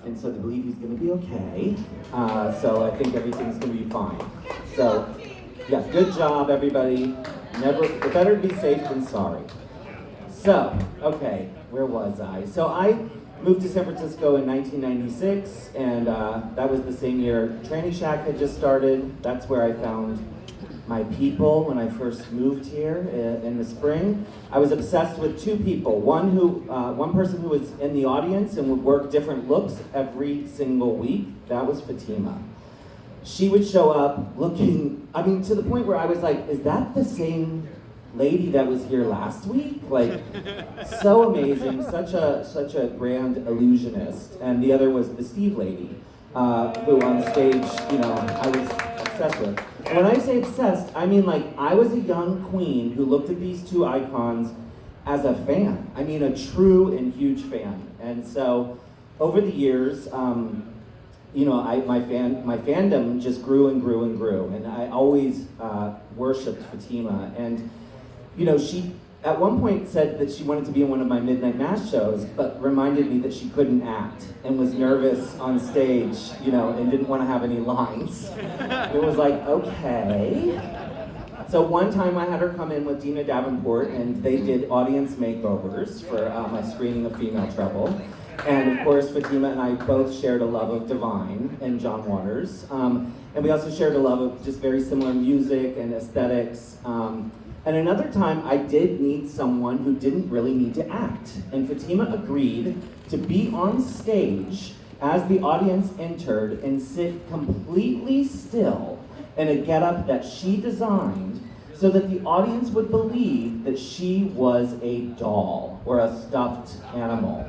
and so they believe he's going to be okay. So I think everything's going to be fine. So, yeah, good job, everybody. Better to be safe than sorry. So, okay, where was I? So I moved to San Francisco in 1996, and that was the same year Tranny Shack had just started. That's where I found my people when I first moved here in the spring. I was obsessed with two people. One person who was in the audience and would work different looks every single week. That was Fatima. She would show up looking, to the point where I was like, is that the same lady that was here last week? Like, so amazing, such a grand illusionist. And the other was the Steve lady, who on stage, I was obsessed with. And when I say obsessed, I mean like I was a young queen who looked at these two icons as a fan. I mean a true and huge fan. And so over the years, my fandom just grew and grew and grew, and I always worshipped Fatima. And she at one point said that she wanted to be in one of my Midnight Mass shows, but reminded me that she couldn't act and was nervous on stage, and didn't want to have any lines. It was like, okay. So one time I had her come in with Dina Davenport, and they did audience makeovers for my screening of Female Trouble. And of course, Fatima and I both shared a love of Divine and John Waters. And we also shared a love of just very similar music and aesthetics. And another time, I did need someone who didn't really need to act. And Fatima agreed to be on stage as the audience entered and sit completely still in a getup that she designed so that the audience would believe that she was a doll or a stuffed animal.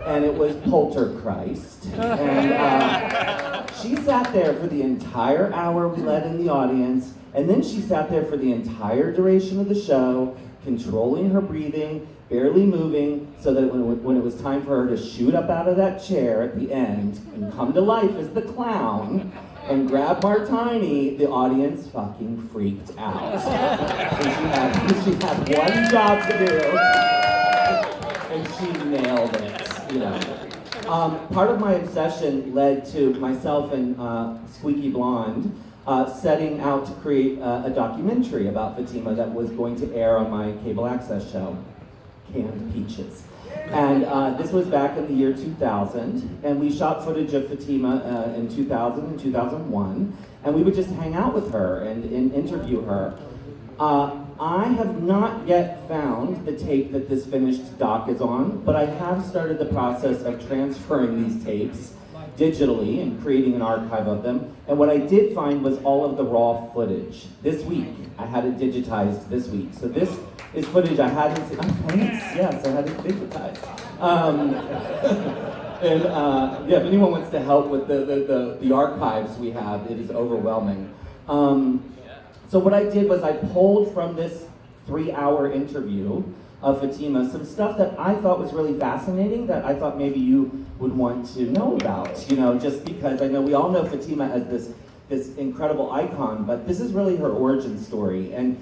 And it was Poltergeist. And she sat there for the entire hour we let in the audience, and then she sat there for the entire duration of the show, controlling her breathing, barely moving, so that when it was time for her to shoot up out of that chair at the end and come to life as the clown and grab Martini, the audience fucking freaked out. And she had one job to do, and she nailed it. Part of my obsession led to myself and Squeaky Blonde setting out to create a documentary about Fatima that was going to air on my cable access show, Canned Peaches. And this was back in the year 2000, and we shot footage of Fatima in 2000 and 2001, and we would just hang out with her and interview her. I have not yet found the tape that this finished doc is on, but I have started the process of transferring these tapes digitally and creating an archive of them. And what I did find was all of the raw footage. This week, I had it digitized this week. So this is footage I hadn't seen. Oh, thanks, yes, I had it digitized. If anyone wants to help with the archives we have, it is overwhelming. So what I did was I pulled from this 3-hour interview of Fatima some stuff that I thought was really fascinating, that I thought maybe you would want to know about, just because I know we all know Fatima as this incredible icon, but this is really her origin story. And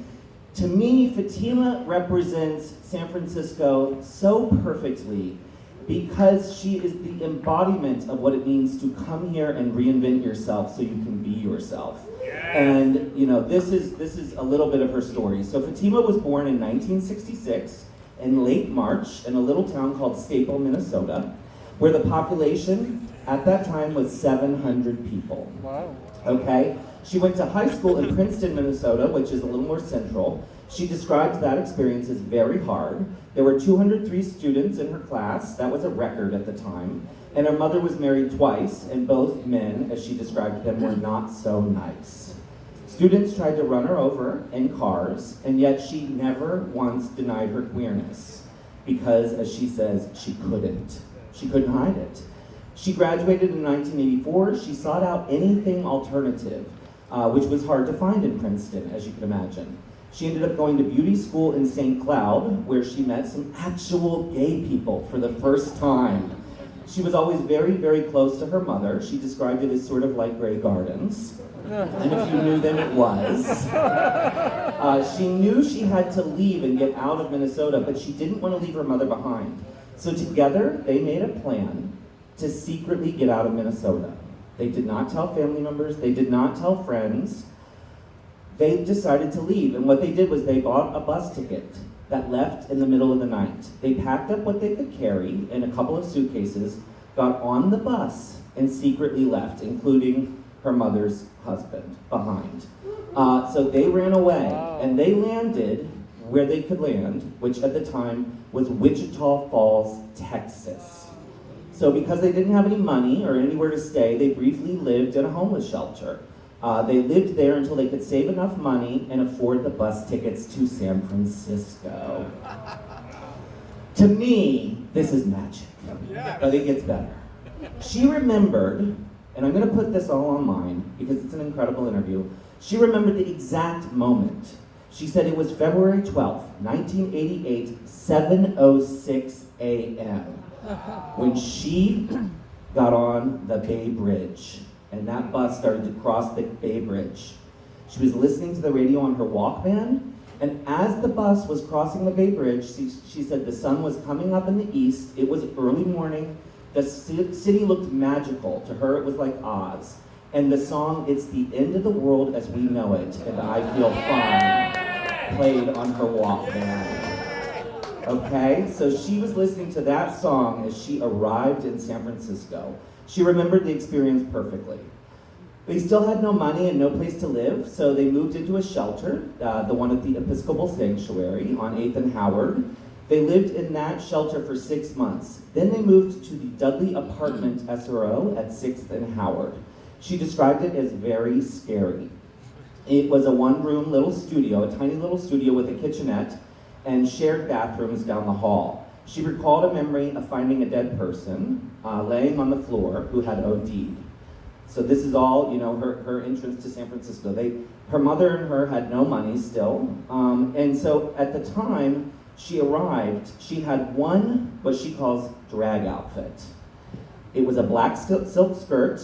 to me, Fatima represents San Francisco so perfectly because she is the embodiment of what it means to come here and reinvent yourself so you can be yourself. And this is a little bit of her story. So Fatima was born in 1966 in late March in a little town called Staple, Minnesota, where the population at that time was 700 people. Wow. Okay? She went to high school in Princeton, Minnesota, which is a little more central. She described that experience as very hard. There were 203 students in her class. That was a record at the time. And her mother was married twice, and both men, as she described them, were not so nice. Students tried to run her over in cars, and yet she never once denied her queerness, because, as she says, she couldn't. She couldn't hide it. She graduated in 1984. She sought out anything alternative, which was hard to find in Princeton, as you can imagine. She ended up going to beauty school in St. Cloud, where she met some actual gay people for the first time. She was always very, very close to her mother. She described it as sort of like Grey Gardens. And if you knew them, it was. She knew she had to leave and get out of Minnesota, but she didn't want to leave her mother behind. So together, they made a plan to secretly get out of Minnesota. They did not tell family members, they did not tell friends. They decided to leave, and what they did was they bought a bus ticket that left in the middle of the night. They packed up what they could carry in a couple of suitcases, got on the bus, and secretly left, including her mother's husband behind. So they ran away, and they landed where they could land, which at the time was Wichita Falls, Texas. So because they didn't have any money or anywhere to stay, they briefly lived in a homeless shelter. They lived there until they could save enough money and afford the bus tickets to San Francisco. To me, this is magic, but it gets better. She remembered, and I'm gonna put this all online because it's an incredible interview. She remembered the exact moment. She said it was February 12th, 1988, 7:06 a.m. when she got on the Bay Bridge, and that bus started to cross the Bay Bridge. She was listening to the radio on her Walkman, and as the bus was crossing the Bay Bridge, she said the sun was coming up in the east, it was early morning, the city looked magical. To her, it was like Oz. And the song, It's the End of the World as We Know It, and I Feel Fine, played on her Walkman. Okay, so she was listening to that song as she arrived in San Francisco. She remembered the experience perfectly. They still had no money and no place to live, so they moved into a shelter, the one at the Episcopal Sanctuary on 8th and Howard. They lived in that shelter for 6 months. Then they moved to the Dudley Apartment SRO at 6th and Howard. She described it as very scary. It was a one-room little studio, a tiny little studio with a kitchenette and shared bathrooms down the hall. She recalled a memory of finding a dead person laying on the floor who had OD'd. So this is all, her entrance to San Francisco. Her mother and her had no money still, and so at the time she arrived, she had one, what she calls, drag outfit. It was a black silk skirt,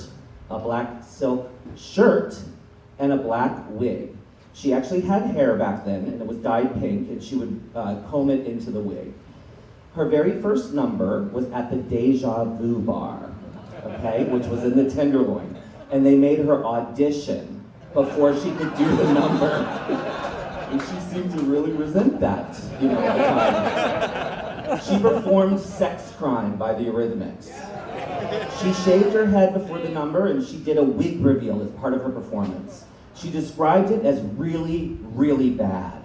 a black silk shirt, and a black wig. She actually had hair back then, and it was dyed pink, and she would comb it into the wig. Her very first number was at the Deja Vu bar, okay, which was in the Tenderloin. And they made her audition before she could do the number. And she seemed to really resent that, at the time. She performed Sex Crime by the Eurythmics. She shaved her head before the number, and she did a wig reveal as part of her performance. She described it as really, really bad.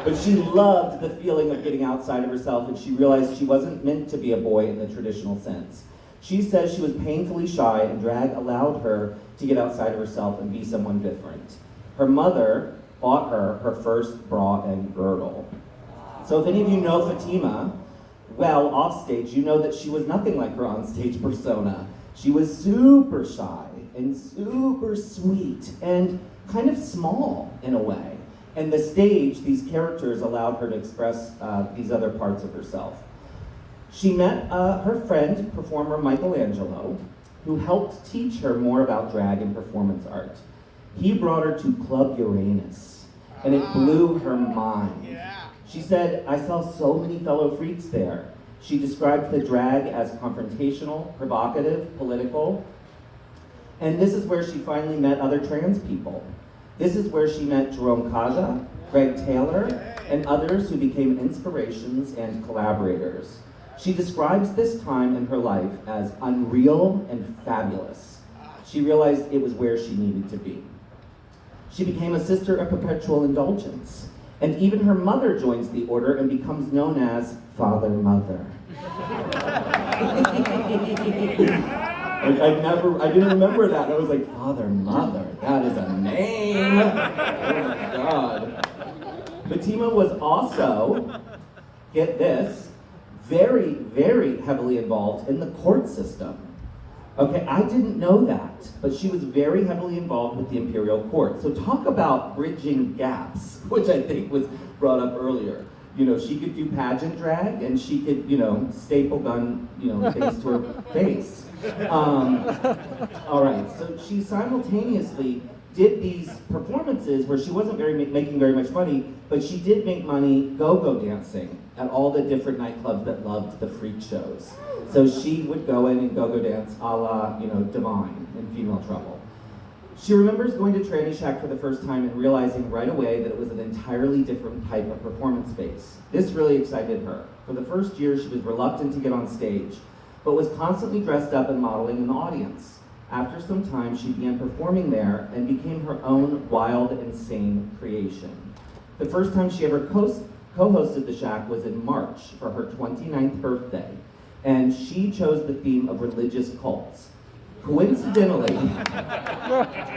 But she loved the feeling of getting outside of herself, and she realized she wasn't meant to be a boy in the traditional sense. She says she was painfully shy, and drag allowed her to get outside of herself and be someone different. Her mother bought her first bra and girdle. So if any of you know Fatima, well, off stage, you know that she was nothing like her on-stage persona. She was super shy and super sweet and kind of small in a way. And the stage, these characters allowed her to express these other parts of herself. She met her friend, performer Michelangelo, who helped teach her more about drag and performance art. He brought her to Club Uranus, and it blew her mind. She said, I saw so many fellow freaks there. She described the drag as confrontational, provocative, political. And this is where she finally met other trans people. This is where she met Jerome Kaja, Greg Taylor, and others who became inspirations and collaborators. She describes this time in her life as unreal and fabulous. She realized it was where she needed to be. She became a sister of perpetual indulgence, and even her mother joins the order and becomes known as Father Mother. I didn't remember that. I was like, Father Mother, that is a name. Oh my God. Fatima was also, get this, very, very heavily involved in the court system. Okay, I didn't know that, but she was very heavily involved with the imperial court. So talk about bridging gaps, which I think was brought up earlier. She could do pageant drag, and she could, staple gun, things to her face. All right, so she simultaneously did these performances where she wasn't making very much money, but she did make money go-go dancing at all the different nightclubs that loved the freak shows. So she would go in and go-go dance a la, Divine in Female Trouble. She remembers going to Tranny Shack for the first time and realizing right away that it was an entirely different type of performance space. This really excited her. For the first year, she was reluctant to get on stage, but was constantly dressed up and modeling in the audience. After some time, she began performing there and became her own wild, insane creation. The first time she ever co-hosted the Shack was in March for her 29th birthday, and she chose the theme of religious cults. Coincidentally,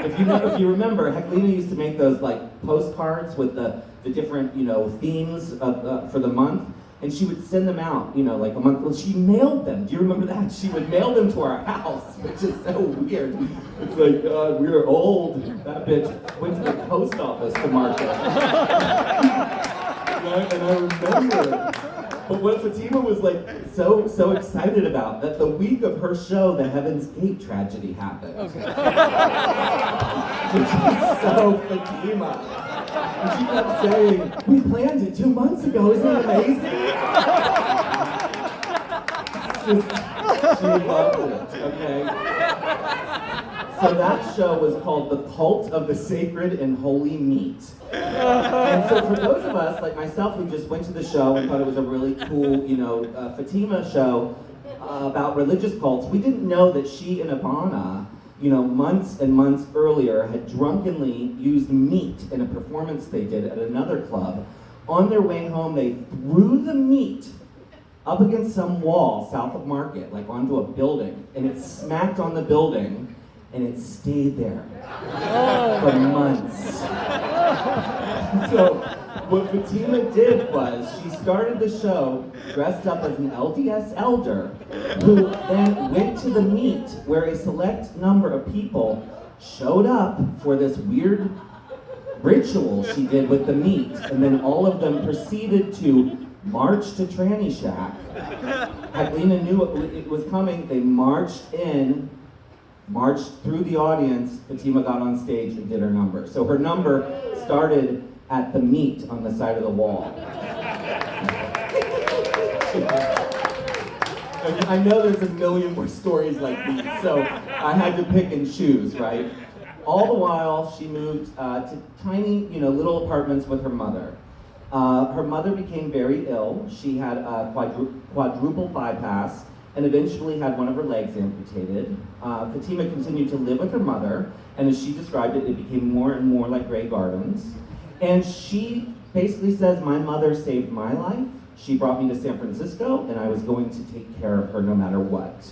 if you remember, Heklina used to make those like postcards with the different themes for the month, and she would send them out like a month. Well, she mailed them. Do you remember that? She would mail them to our house, which is so weird. It's like, God, we're old. That bitch went to the post office to mark it. And I remember. But what Fatima was like so excited about, that the week of her show, the Heaven's Gate tragedy happened. Okay. Which is so Fatima. And she kept saying, we planned it 2 months ago, isn't it amazing? She loved it, okay? So that show was called The Cult of the Sacred and Holy Meat. And so for those of us, like myself, who just went to the show and thought it was a really cool, Fatima show about religious cults, we didn't know that she and Ivana, months and months earlier, had drunkenly used meat in a performance they did at another club. On their way home, they threw the meat up against some wall south of Market, like onto a building, and it smacked on the building, and it stayed there for months. So what Fatima did was she started the show dressed up as an LDS elder who then went to the meet where a select number of people showed up for this weird ritual she did with the meat, and then all of them proceeded to march to Tranny Shack. Heklina knew it was coming. They marched in, marched through the audience. Fatima got on stage and did her number. So her number started at the meat on the side of the wall. I know there's a million more stories like these, so I had to pick and choose, right? All the while, she moved to tiny, little apartments with her mother. Her mother became very ill. She had a quadruple bypass and eventually had one of her legs amputated. Fatima continued to live with her mother, and as she described it, it became more and more like Grey Gardens. And she basically says, my mother saved my life. She brought me to San Francisco, and I was going to take care of her no matter what.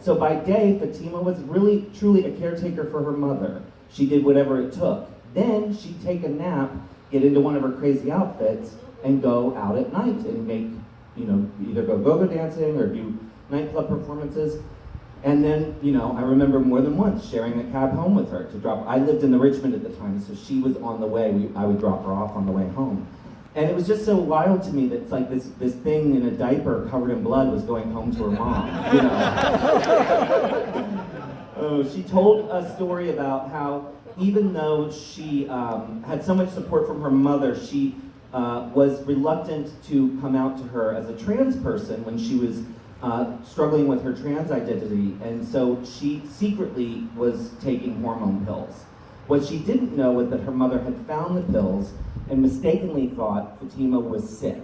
So by day, Fatima was really, truly a caretaker for her mother. She did whatever it took. Then she'd take a nap, get into one of her crazy outfits, and go out at night and make, either go-go dancing or do nightclub performances. And then, I remember more than once sharing a cab home with her to drop. I lived in the Richmond at the time, so she was on the way. I would drop her off on the way home. And it was just so wild to me that it's like this thing in a diaper covered in blood was going home to her mom, Oh, she told a story about how even though she had so much support from her mother, she was reluctant to come out to her as a trans person when she was struggling with her trans identity, and so she secretly was taking hormone pills. What she didn't know was that her mother had found the pills and mistakenly thought Fatima was sick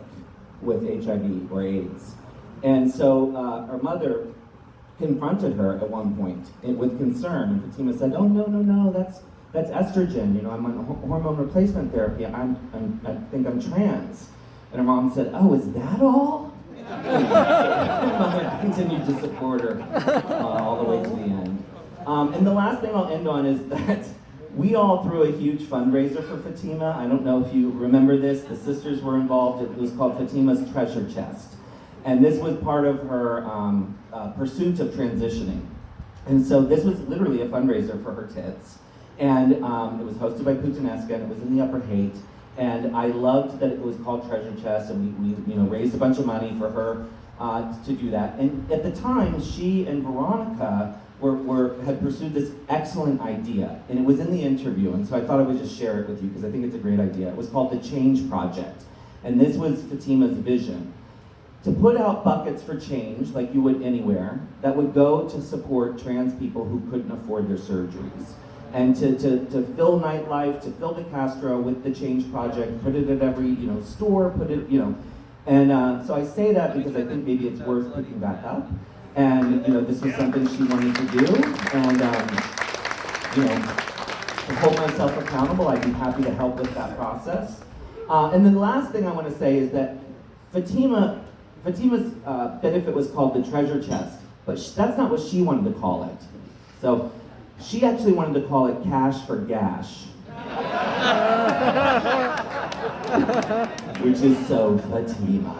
with HIV or AIDS. And so her mother confronted her at one point with concern, and Fatima said, "Oh no, that's estrogen. I'm on hormone replacement therapy. I think I'm trans." And her mom said, "Oh, is that all?" Her mother continued to support her all the way to the end. And the last thing I'll end on is that we all threw a huge fundraiser for Fatima. I don't know if you remember this. The sisters were involved. It was called Fatima's Treasure Chest. And this was part of her pursuit of transitioning. And so this was literally a fundraiser for her tits. And it was hosted by Putanesca, and it was in the Upper Haight. And I loved that it was called Treasure Chest, and we raised a bunch of money for her to do that. And at the time, she and Veronica had pursued this excellent idea, and it was in the interview, and so I thought I would just share it with you because I think it's a great idea. It was called the Change Project, and this was Fatima's vision. To put out buckets for change, like you would anywhere, that would go to support trans people who couldn't afford their surgeries. And to fill nightlife, to fill the Castro with the Change Project, put it at every store, put it, and so I say that because I think maybe it's worth picking back up. And this was something she wanted to do, and to hold myself accountable, I'd be happy to help with that process. And then the last thing I want to say is that Fatima's benefit was called the treasure chest, but that's not what she wanted to call it. So she actually wanted to call it cash for gash. Which is so Fatima.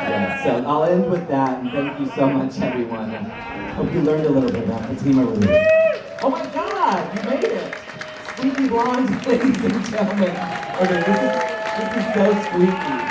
Yeah, so I'll end with that, and thank you so much, everyone. Hope you learned a little bit about Fatima Ruiz. Oh my God, you made it! Squeaky blonde, ladies and gentlemen. Okay, this is so squeaky.